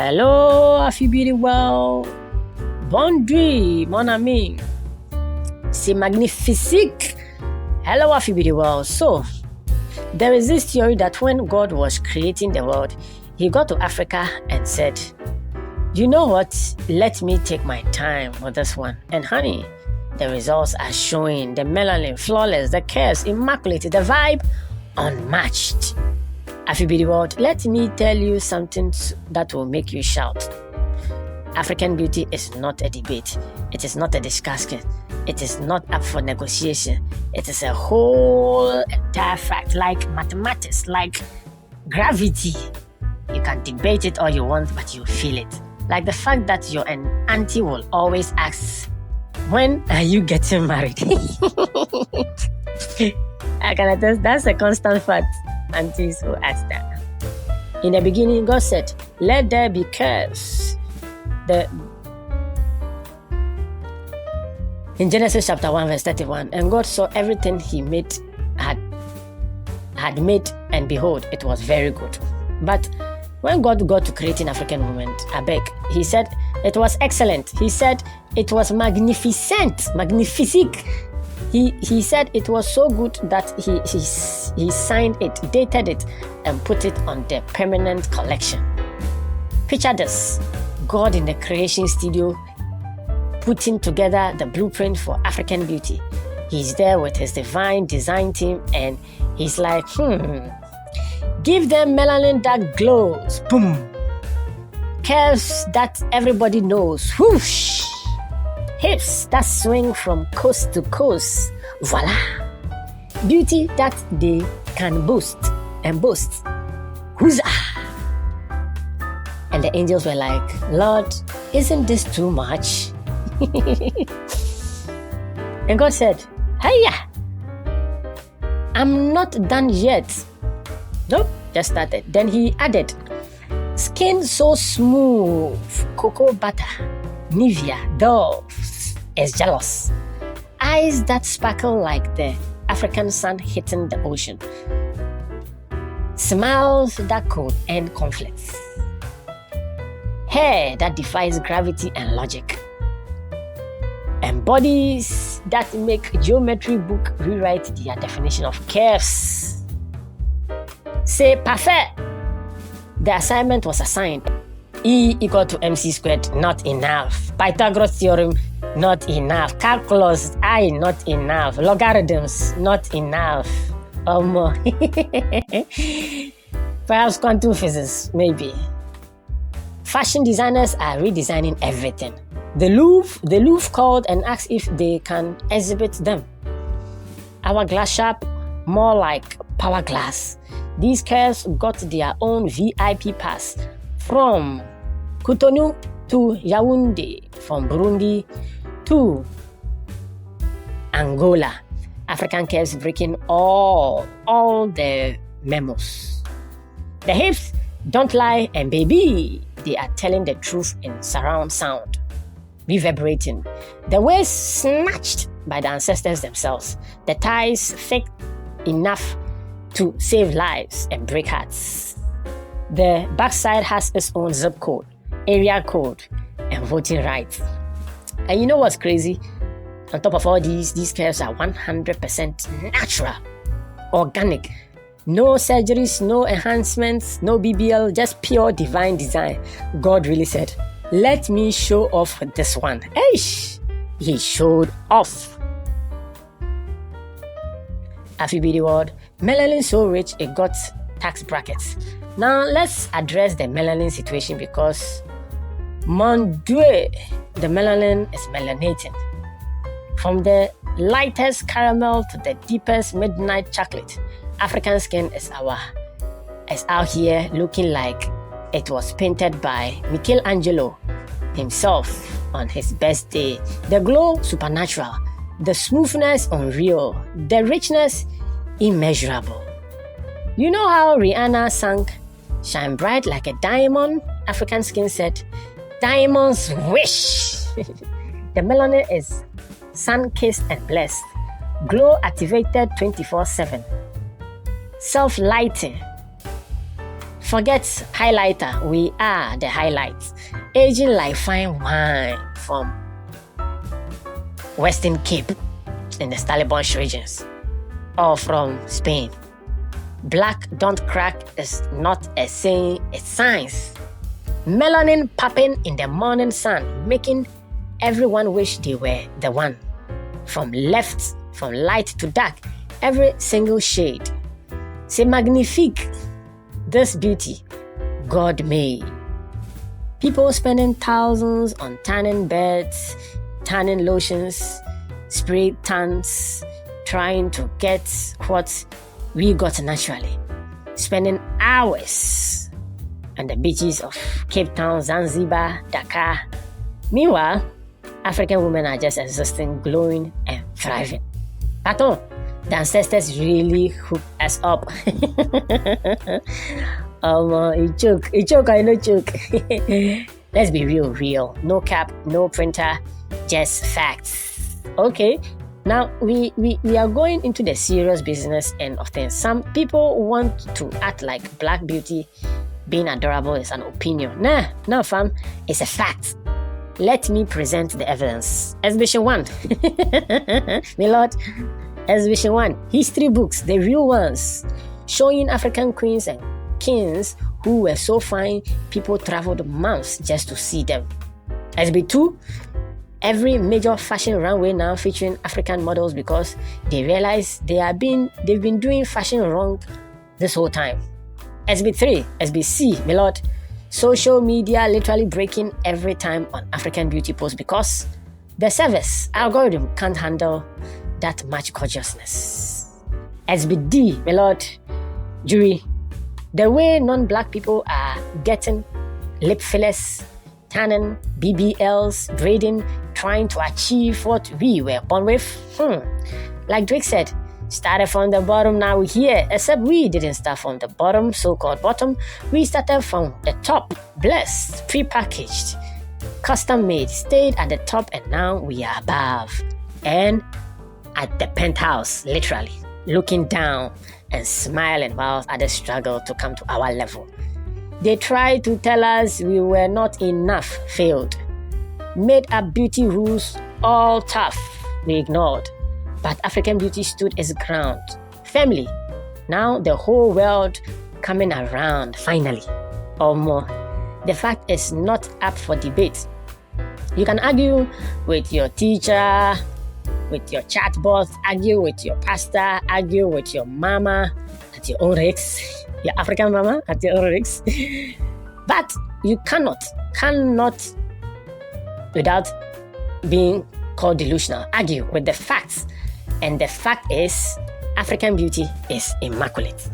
Hello, Afribeauty world. Bon nuit, mon ami. C'est magnifique. Hello, Afribeauty world. So, there is this theory that when God was creating the world, he got to Africa and said, you know what? Let me take my time with this one. And honey, the results are showing. The melanin, flawless, the curves, immaculate, the vibe, unmatched. Afribeauty world, let me tell you something that will make you shout. African beauty is not a debate. It is not a discussion. It is not up for negotiation. It is a whole entire fact, like mathematics, like gravity. You can debate it all you want, but you feel it. Like the fact that your auntie will always ask, when are you getting married? I can attest, that's a constant fact. Aunties who ask that. In the beginning, God said, let there be curves. In Genesis chapter 1 verse 31, and God saw everything he made had made, and behold, it was very good. But when God got to creating African women, he said it was excellent. He said it was magnificent, magnifique. He said it was so good that he signed it, dated it, and put it on the permanent collection. Picture this: God in the creation studio putting together the blueprint for African beauty. He's there with his divine design team, and he's like, give them melanin that glows, boom, curves that everybody knows, whoosh, hips that swing from coast to coast, voila, beauty that they can boast, huzzah. And the angels were like, Lord, isn't this too much? And God said, hiya, I'm not done yet. Nope, just started. Then he added, skin so smooth, cocoa butter, Nivea, Dove is jealous. Eyes that sparkle like the African sun hitting the ocean. Smiles that could end conflicts. Hair that defies gravity and logic. And bodies that make geometry book rewrite their definition of curves. C'est parfait. The assignment was assigned. E equal to MC squared, not enough. Pythagoras theorem, not enough. Calculus, I, not enough. Logarithms, not enough. Perhaps quantum physics, maybe. Fashion designers are redesigning everything. The Louvre called and asked if they can exhibit them. Our glass shop, more like power glass. These curves got their own VIP pass from Cotonou to Yaoundé, from Burundi to Angola. African curves breaking all the memos. The hips don't lie, and baby, they are telling the truth in surround sound. Reverberating. The waist snatched by the ancestors themselves. The thighs thick enough to save lives and break hearts. The backside has its own zip code, area code, and voting rights. And you know what's crazy? On top of all these curves are 100% natural, organic. No surgeries, no enhancements, no BBL, just pure divine design. God really said, let me show off this one. Eish! He showed off. Afribeauty world, melanin so rich it got tax brackets. Now let's address the melanin situation, because mon Dieu, the melanin is melanating. From the lightest caramel to the deepest midnight chocolate, African skin is out here looking like it was painted by Michelangelo himself on his best day. The glow, supernatural. The smoothness, unreal. The richness, immeasurable. You know how Rihanna sang, shine bright like a diamond? African skin said, diamonds wish. The melanin is sun-kissed and blessed. Glow activated 24/7. Self-lighting. Forget highlighter, we are the highlights. Aging like fine wine from Western Cape in the Stellenbosch regions or from Spain. Black don't crack is not a saying, it's science. Melanin popping in the morning sun, making everyone wish they were the one. From light to dark, every single shade. C'est magnifique, this beauty God made. People spending thousands on tanning beds, tanning lotions, spray tans, trying to get what we got naturally. Spending hours on the beaches of Cape Town, Zanzibar, Dakar. Meanwhile, African women are just existing, glowing and thriving. Pardon, the ancestors really hooked us up. You joke, I know joke. Let's be real. No cap, no printer, just facts. Okay, now we are going into the serious business end of things. Some people want to act like black beauty being adorable is an opinion. Nah, fam, it's a fact. Let me present the evidence. Exhibition 1. My lord. Exhibition 1. History books, the real ones, showing African queens and kings who were so fine, people traveled months just to see them. Exhibit 2. Every major fashion runway now featuring African models because they realize they've been doing fashion wrong this whole time. Exhibit 3. Exhibit C, my lord. Social media literally breaking every time on African beauty posts because the service algorithm can't handle that much gorgeousness. Exhibit D, my lord. Jury. The way non-black people are getting lip fillers, tanning, BBLs, braiding, trying to achieve what we were born with. Like Drake said, started from the bottom, now we're here. Except we didn't start from the bottom, so-called bottom. We started from the top, blessed, pre-packaged, custom-made, stayed at the top, and now we are above. And at the penthouse, literally, looking down and smiling while others struggle to come to our level. They tried to tell us we were not enough, failed. Made up beauty rules all tough, we ignored. But African beauty stood its ground firmly. Now the whole world coming around, finally. Or more. The fact is not up for debate. You can argue with your teacher, with your chatbot, argue with your pastor, argue with your mama at your own risk, your African mama at your own risk. But you cannot, without being called delusional, argue with the facts. And the fact is, African beauty is immaculate.